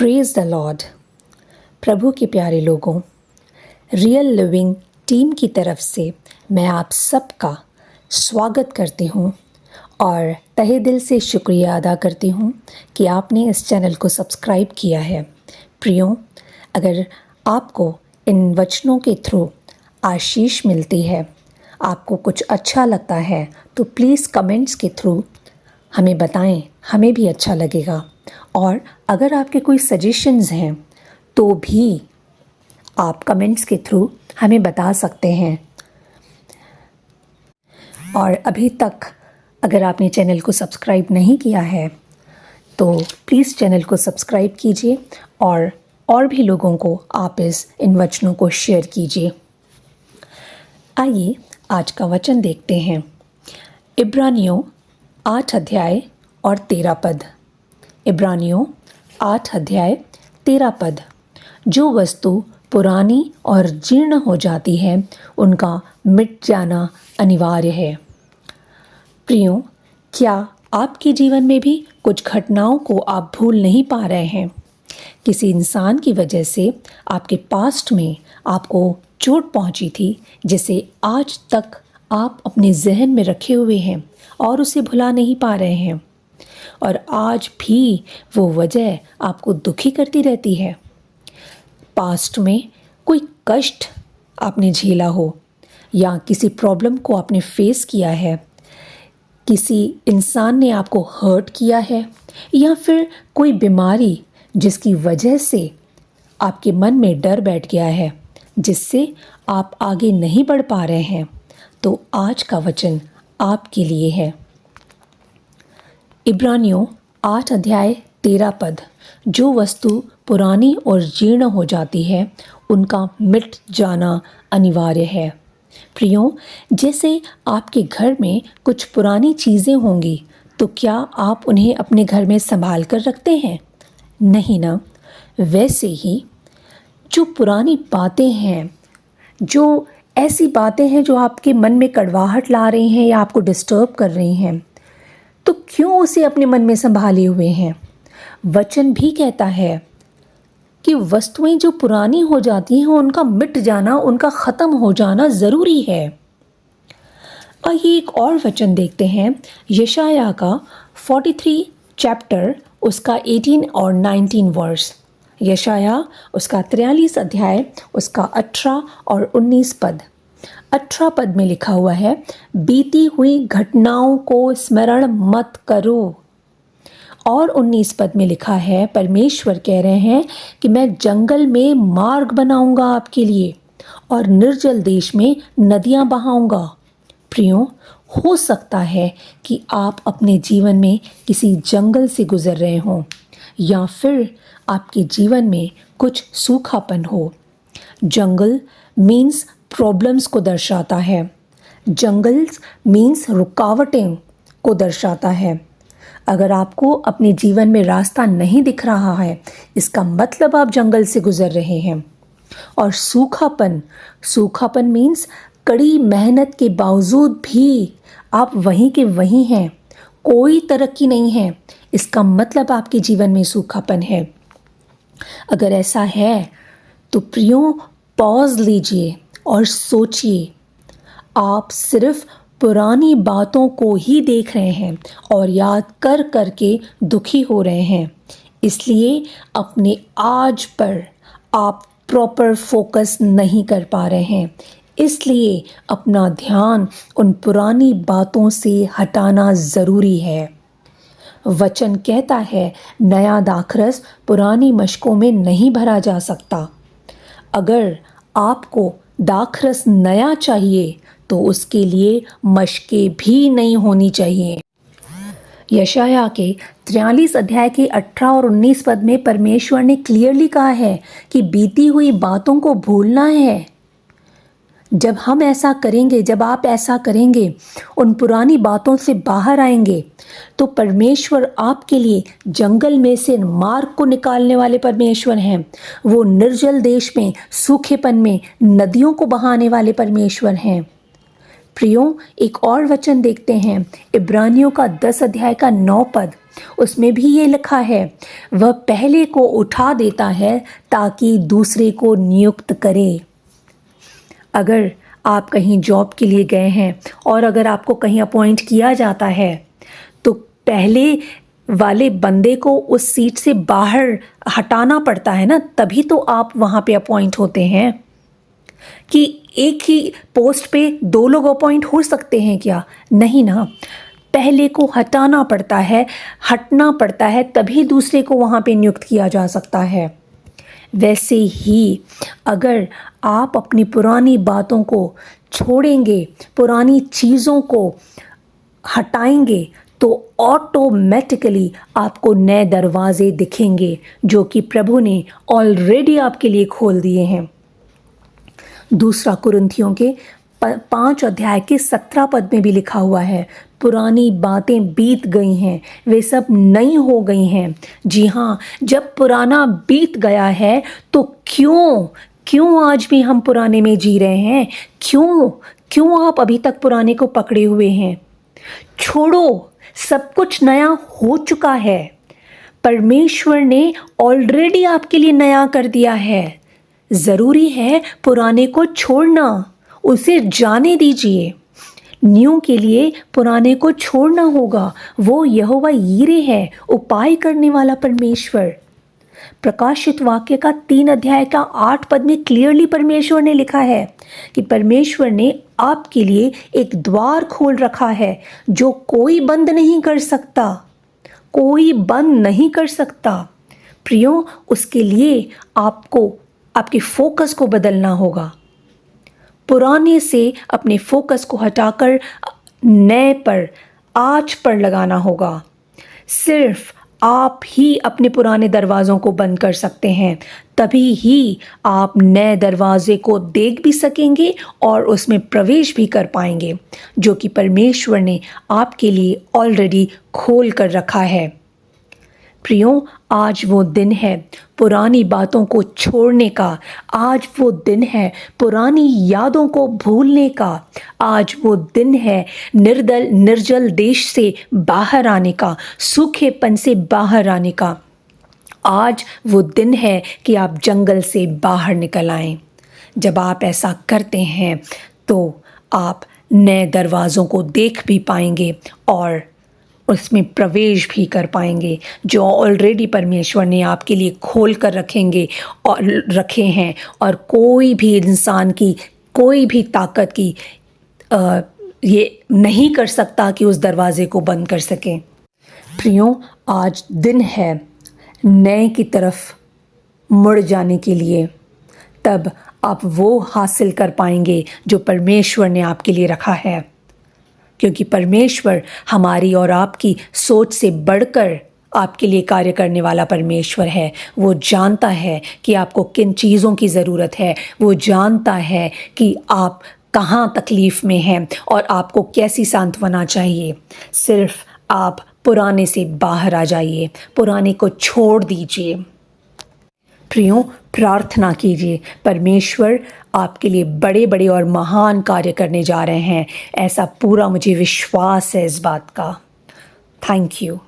Praise the Lord. प्रभु के प्यारे लोगों, रियल लिविंग टीम की तरफ से मैं आप सबका स्वागत करती हूँ और तहे दिल से शुक्रिया अदा करती हूँ कि आपने इस चैनल को सब्सक्राइब किया है। प्रियो, अगर आपको इन वचनों के थ्रू आशीष मिलती है, आपको कुछ अच्छा लगता है, तो प्लीज़ कमेंट्स के थ्रू हमें बताएं, हमें भी अच्छा लगेगा। और अगर आपके कोई सजेशंस हैं तो भी आप कमेंट्स के थ्रू हमें बता सकते हैं। और अभी तक अगर आपने चैनल को सब्सक्राइब नहीं किया है तो प्लीज़ चैनल को सब्सक्राइब कीजिए और भी लोगों को आप इन वचनों को शेयर कीजिए। आइए आज का वचन देखते हैं। इब्रानियों 8 अध्याय और 13 पद। इब्रानियों 8 अध्याय 13 पद। जो वस्तु पुरानी और जीर्ण हो जाती है उनका मिट जाना अनिवार्य है। प्रियो, क्या आपके जीवन में भी कुछ घटनाओं को आप भूल नहीं पा रहे हैं? किसी इंसान की वजह से आपके पास्ट में आपको चोट पहुंची थी जिसे आज तक आप अपने जहन में रखे हुए हैं और उसे भुला नहीं पा रहे हैं, और आज भी वो वजह आपको दुखी करती रहती है। पास्ट में कोई कष्ट आपने झेला हो या किसी प्रॉब्लम को आपने फेस किया है, किसी इंसान ने आपको हर्ट किया है, या फिर कोई बीमारी जिसकी वजह से आपके मन में डर बैठ गया है जिससे आप आगे नहीं बढ़ पा रहे हैं, तो आज का वचन आपके लिए है। इब्रानियों 8 अध्याय 13 पद। जो वस्तु पुरानी और जीर्ण हो जाती है उनका मिट जाना अनिवार्य है। प्रियो, जैसे आपके घर में कुछ पुरानी चीज़ें होंगी तो क्या आप उन्हें अपने घर में संभाल कर रखते हैं? नहीं ना। वैसे ही जो पुरानी बातें हैं, जो ऐसी बातें हैं जो आपके मन में कड़वाहट ला रही हैं या आपको डिस्टर्ब कर रही हैं, तो क्यों उसे अपने मन में संभाले हुए हैं? वचन भी कहता है कि वस्तुएं जो पुरानी हो जाती हैं उनका मिट जाना, उनका ख़त्म हो जाना ज़रूरी है। आइए एक और वचन देखते हैं, यशाया का 43 चैप्टर, उसका 18 और 19 वर्स। यशाया उसका 43 अध्याय, उसका 18 और 19 पद। 18 पद में लिखा हुआ है, बीती हुई घटनाओं को स्मरण मत करो। और 19 पद में लिखा है, परमेश्वर कह रहे हैं कि मैं जंगल में मार्ग बनाऊंगा आपके लिए और निर्जल देश में नदियां बहाऊंगा। प्रियो, हो सकता है कि आप अपने जीवन में किसी जंगल से गुजर रहे हों या फिर आपके जीवन में कुछ सूखापन हो। जंगल मीन्स प्रॉब्लम्स को दर्शाता है। जंगल्स मीन्स रुकावटें को दर्शाता है। अगर आपको अपने जीवन में रास्ता नहीं दिख रहा है, इसका मतलब आप जंगल से गुजर रहे हैं। और सूखापन मीन्स कड़ी मेहनत के बावजूद भी आप वहीं के वहीं हैं, कोई तरक्की नहीं है, इसका मतलब आपके जीवन में सूखापन है। अगर ऐसा है तो प्रियो, पॉज लीजिए और सोचिए। आप सिर्फ पुरानी बातों को ही देख रहे हैं और याद कर कर के दुखी हो रहे हैं, इसलिए अपने आज पर आप प्रॉपर फोकस नहीं कर पा रहे हैं। इसलिए अपना ध्यान उन पुरानी बातों से हटाना ज़रूरी है। वचन कहता है, नया दाखरस पुरानी मशकों में नहीं भरा जा सकता। अगर आपको दाखरस नया चाहिए तो उसके लिए मशकें भी नहीं होनी चाहिए। यशाया के 43 अध्याय के 18 और 19 पद में परमेश्वर ने क्लियरली कहा है कि बीती हुई बातों को भूलना है। जब हम ऐसा करेंगे, जब आप ऐसा करेंगे, उन पुरानी बातों से बाहर आएंगे, तो परमेश्वर आपके लिए जंगल में से मार्ग को निकालने वाले परमेश्वर हैं। वो निर्जल देश में, सूखेपन में नदियों को बहाने वाले परमेश्वर हैं। प्रियो, एक और वचन देखते हैं, इब्रानियों का 10 अध्याय का 9 पद। उसमें भी ये लिखा है, वह पहले को उठा देता है ताकि दूसरे को नियुक्त करे। अगर आप कहीं जॉब के लिए गए हैं और अगर आपको कहीं अपॉइंट किया जाता है तो पहले वाले बंदे को उस सीट से बाहर हटाना पड़ता है ना, तभी तो आप वहाँ पे अपॉइंट होते हैं। कि एक ही पोस्ट पे दो लोग अपॉइंट हो सकते हैं क्या? नहीं ना, पहले को हटाना पड़ता है, हटना पड़ता है, तभी दूसरे को वहाँ पे नियुक्त किया जा सकता है। वैसे ही अगर आप अपनी पुरानी बातों को छोड़ेंगे, पुरानी चीज़ों को हटाएंगे, तो ऑटोमेटिकली आपको नए दरवाजे दिखेंगे जो कि प्रभु ने ऑलरेडी आपके लिए खोल दिए हैं। दूसरा कुरिन्थियों के 5 अध्याय के 17 पद में भी लिखा हुआ है, पुरानी बातें बीत गई हैं, वे सब नई हो गई हैं। जी हाँ, जब पुराना बीत गया है तो क्यों आज भी हम पुराने में जी रहे हैं? क्यों आप अभी तक पुराने को पकड़े हुए हैं? छोड़ो, सब कुछ नया हो चुका है। परमेश्वर ने ऑलरेडी आपके लिए नया कर दिया है। ज़रूरी है पुराने को छोड़ना, उसे जाने दीजिए। न्यू के लिए पुराने को छोड़ना होगा। वो यहोवा यीरे है, उपाय करने वाला परमेश्वर। प्रकाशित वाक्य का 3 अध्याय का 8 पद में क्लियरली परमेश्वर ने लिखा है कि परमेश्वर ने आपके लिए एक द्वार खोल रखा है जो कोई बंद नहीं कर सकता, कोई बंद नहीं कर सकता। प्रियो, उसके लिए आपको आपके फोकस को बदलना होगा। पुराने से अपने फोकस को हटाकर नए पर, आज पर लगाना होगा। सिर्फ आप ही अपने पुराने दरवाज़ों को बंद कर सकते हैं, तभी ही आप नए दरवाजे को देख भी सकेंगे और उसमें प्रवेश भी कर पाएंगे, जो कि परमेश्वर ने आपके लिए ऑलरेडी खोल कर रखा है। प्रियो, आज वो दिन है पुरानी बातों को छोड़ने का। आज वो दिन है पुरानी यादों को भूलने का। आज वो दिन है निर्जल देश से बाहर आने का, सूखेपन से बाहर आने का। आज वो दिन है कि आप जंगल से बाहर निकल आएं। जब आप ऐसा करते हैं तो आप नए दरवाज़ों को देख भी पाएंगे और उसमें प्रवेश भी कर पाएंगे, जो ऑलरेडी परमेश्वर ने आपके लिए खोल कर रखे हैं। और कोई भी इंसान की, कोई भी ताकत की ये नहीं कर सकता कि उस दरवाजे को बंद कर सके। प्रियो, आज दिन है नए की तरफ मुड़ जाने के लिए। तब आप वो हासिल कर पाएंगे जो परमेश्वर ने आपके लिए रखा है, क्योंकि परमेश्वर हमारी और आपकी सोच से बढ़कर आपके लिए कार्य करने वाला परमेश्वर है। वो जानता है कि आपको किन चीज़ों की ज़रूरत है। वो जानता है कि आप कहाँ तकलीफ़ में हैं और आपको कैसी सांत्वना चाहिए। सिर्फ आप पुराने से बाहर आ जाइए, पुराने को छोड़ दीजिए। प्रियो, प्रार्थना कीजिए, परमेश्वर आपके लिए बड़े बड़े और महान कार्य करने जा रहे हैं। ऐसा पूरा मुझे विश्वास है इस बात का। Thank you.